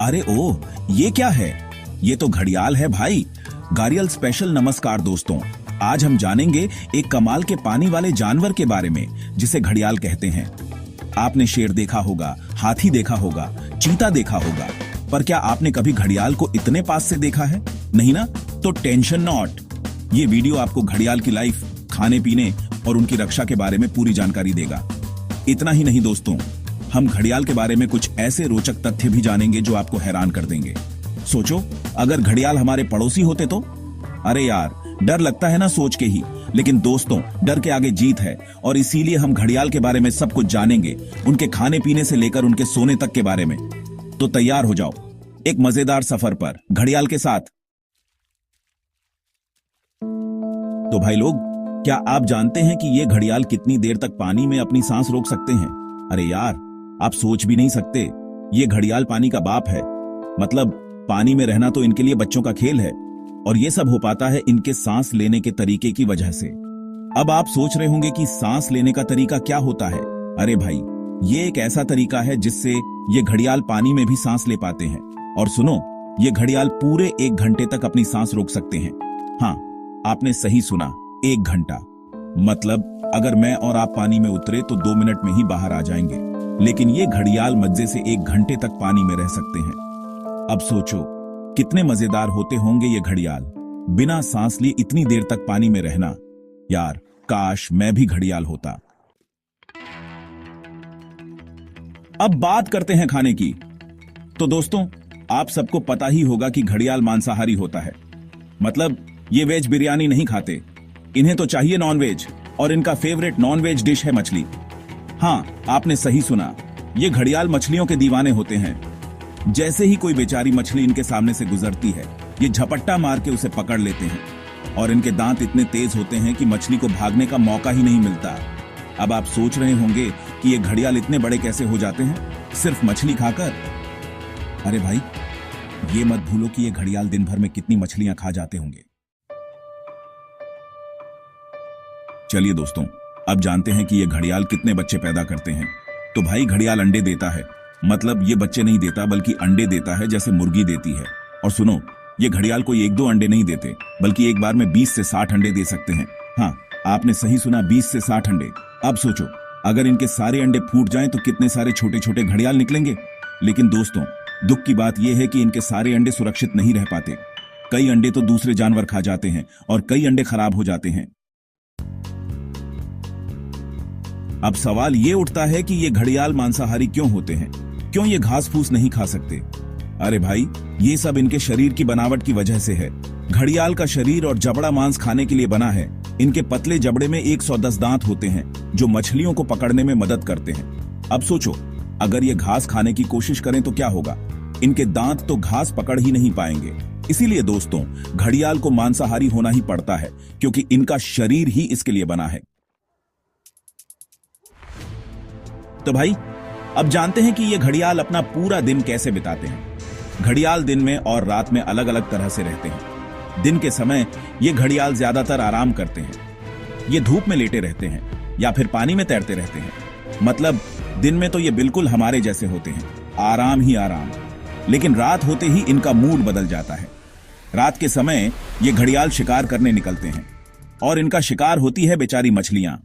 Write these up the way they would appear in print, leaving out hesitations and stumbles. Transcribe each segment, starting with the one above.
अरे ओ, ये क्या है? ये तो घड़ियाल है भाई। गारियल स्पेशल नमस्कार दोस्तों। आज हम जानेंगे एक कमाल के पानी वाले जानवर के बारे में जिसे घड़ियाल कहते हैं। आपने शेर देखा होगा, हाथी देखा होगा, चीता देखा होगा, पर क्या आपने कभी घड़ियाल को इतने पास से देखा है? नहीं ना? तो टेंशन नॉट। ये वीडियो आपको घड़ियाल की लाइफ, खाने पीने और उनकी रक्षा के बारे में पूरी जानकारी देगा। इतना ही नहीं दोस्तों, हम घड़ियाल के बारे में कुछ ऐसे रोचक तथ्य भी जानेंगे जो आपको हैरान कर देंगे। सोचो, अगर घड़ियाल हमारे पड़ोसी होते तो? अरे यार, डर लगता है ना सोच के ही। लेकिन दोस्तों, डर के आगे जीत है और इसीलिए हम घड़ियाल के बारे में सब कुछ जानेंगे, उनके खाने पीने से लेकर उनके सोने तक के बारे में। तो तैयार हो जाओ एक मजेदार सफर पर घड़ियाल के साथ। तो भाई लोग, क्या आप जानते हैं कि ये घड़ियाल कितनी देर तक पानी में अपनी सांस रोक सकते हैं? अरे यार, आप सोच भी नहीं सकते। ये घड़ियाल पानी का बाप है। मतलब पानी में रहना तो इनके लिए बच्चों का खेल है और ये सब हो पाता है इनके सांस लेने के तरीके की वजह से। अब आप सोच रहे होंगे कि सांस लेने का तरीका क्या होता है? अरे भाई, ये एक ऐसा तरीका है जिससे ये घड़ियाल पानी में भी सांस ले पाते हैं। और सुनो, ये घड़ियाल पूरे 1 घंटे तक अपनी सांस रोक सकते हैं। हाँ, आपने सही सुना, 1 घंटा। मतलब अगर मैं और आप पानी में उतरे तो 2 मिनट में ही बाहर आ जाएंगे, लेकिन ये घड़ियाल मजे से 1 घंटे तक पानी में रह सकते हैं। अब सोचो, कितने मजेदार होते होंगे ये घड़ियाल, बिना सांस लिए इतनी देर तक पानी में रहना। यार, काश मैं भी घड़ियाल होता। अब बात करते हैं खाने की। तो दोस्तों, आप सबको पता ही होगा कि घड़ियाल मांसाहारी होता है। मतलब ये वेज बिरयानी नहीं खाते, इन्हें तो चाहिए नॉनवेज, और इनका फेवरेट नॉनवेज डिश है मछली। हाँ, आपने सही सुना, ये घड़ियाल मछलियों के दीवाने होते हैं। जैसे ही कोई बेचारी मछली इनके सामने से गुजरती है, ये झपट्टा मार के उसे पकड़ लेते हैं और इनके दांत इतने तेज होते हैं कि मछली को भागने का मौका ही नहीं मिलता। अब आप सोच रहे होंगे कि ये घड़ियाल इतने बड़े कैसे हो जाते हैं सिर्फ मछली खाकर? अरे भाई, ये मत भूलो कि ये घड़ियाल दिन भर में कितनी मछलियां खा जाते होंगे। चलिए दोस्तों, अब जानते हैं कि ये घड़ियाल कितने बच्चे पैदा करते हैं। तो भाई, घड़ियाल अंडे देता है। मतलब ये बच्चे नहीं देता बल्कि अंडे देता है, जैसे मुर्गी देती है। और सुनो, ये घड़ियाल कोई 1-2 अंडे नहीं देते, बल्कि एक बार में 20 से 60 अंडे दे सकते हैं। हाँ, आपने सही सुना, 20 से 60 अंडे। अब सोचो, अगर इनके सारे अंडे फूट जाएं तो कितने सारे छोटे छोटे घड़ियाल निकलेंगे। लेकिन दोस्तों, दुख की बात यह है कि इनके सारे अंडे सुरक्षित नहीं रह पाते। कई अंडे तो दूसरे जानवर खा जाते हैं और कई अंडे खराब हो जाते हैं। अब सवाल ये उठता है कि ये घड़ियाल मांसाहारी क्यों होते हैं? क्यों ये घास फूस नहीं खा सकते? अरे भाई, ये सब इनके शरीर की बनावट की वजह से है। घड़ियाल का शरीर और जबड़ा मांस खाने के लिए बना है। इनके पतले जबड़े में 110 दांत होते हैं जो मछलियों को पकड़ने में मदद करते हैं। अब सोचो, अगर ये घास खाने की कोशिश करें तो क्या होगा? इनके दांत तो घास पकड़ ही नहीं पाएंगे। इसीलिए दोस्तों, घड़ियाल को मांसाहारी होना ही पड़ता है, क्योंकि इनका शरीर ही इसके लिए बना है। तो भाई, अब जानते हैं कि ये घड़ियाल अपना पूरा दिन कैसे बिताते हैं। घड़ियाल दिन में और रात में अलग अलग तरह से रहते हैं। दिन के समय ये घड़ियाल ज्यादातर आराम करते हैं। ये धूप में लेटे रहते हैं या फिर पानी में तैरते रहते हैं। मतलब दिन में तो ये बिल्कुल हमारे जैसे होते हैं, आराम ही आराम। लेकिन रात होते ही इनका मूड बदल जाता है। रात के समय ये घड़ियाल शिकार करने निकलते हैं और इनका शिकार होती है बेचारी मछलियां।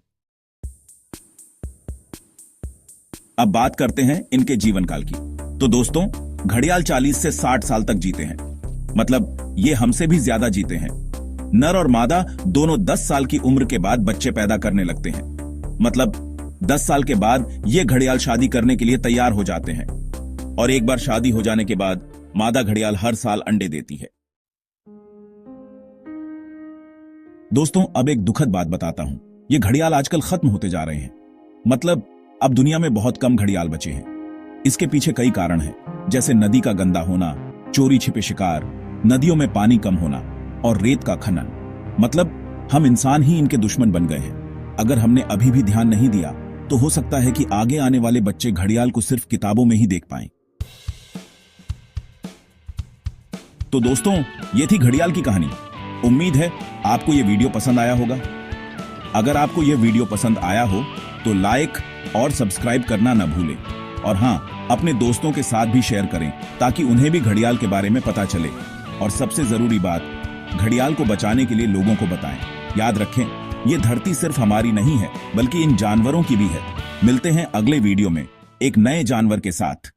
अब बात करते हैं इनके जीवन काल की। तो दोस्तों, घड़ियाल 40 से 60 साल तक जीते हैं। मतलब ये हमसे भी ज्यादा जीते हैं। नर और मादा दोनों 10 साल की उम्र के बाद बच्चे पैदा करने लगते हैं। मतलब 10 साल के बाद ये घड़ियाल शादी करने के लिए तैयार हो जाते हैं और एक बार शादी हो जाने के बाद मादा घड़ियाल हर साल अंडे देती है। दोस्तों, अब एक दुखद बात बताता हूं। ये घड़ियाल आजकल खत्म होते जा रहे हैं। मतलब अब दुनिया में बहुत कम घड़ियाल बचे हैं। इसके पीछे कई कारण हैं, जैसे नदी का गंदा होना, चोरी छिपे शिकार, नदियों में पानी कम होना और रेत का खनन। मतलब हम इंसान ही इनके दुश्मन बन गए हैं। अगर हमने अभी भी ध्यान नहीं दिया तो हो सकता है कि आगे आने वाले बच्चे घड़ियाल को सिर्फ किताबों में ही देख पाएं। तो दोस्तों, ये थी घड़ियाल की कहानी। उम्मीद है आपको ये वीडियो पसंद आया होगा। अगर आपको ये वीडियो पसंद आया हो तो लाइक और सब्सक्राइब करना न भूलें। और हाँ, अपने दोस्तों के साथ भी शेयर करें ताकि उन्हें भी घड़ियाल के बारे में पता चले। और सबसे जरूरी बात, घड़ियाल को बचाने के लिए लोगों को बताएं। याद रखें, ये धरती सिर्फ हमारी नहीं है बल्कि इन जानवरों की भी है। मिलते हैं अगले वीडियो में एक नए जानवर के साथ।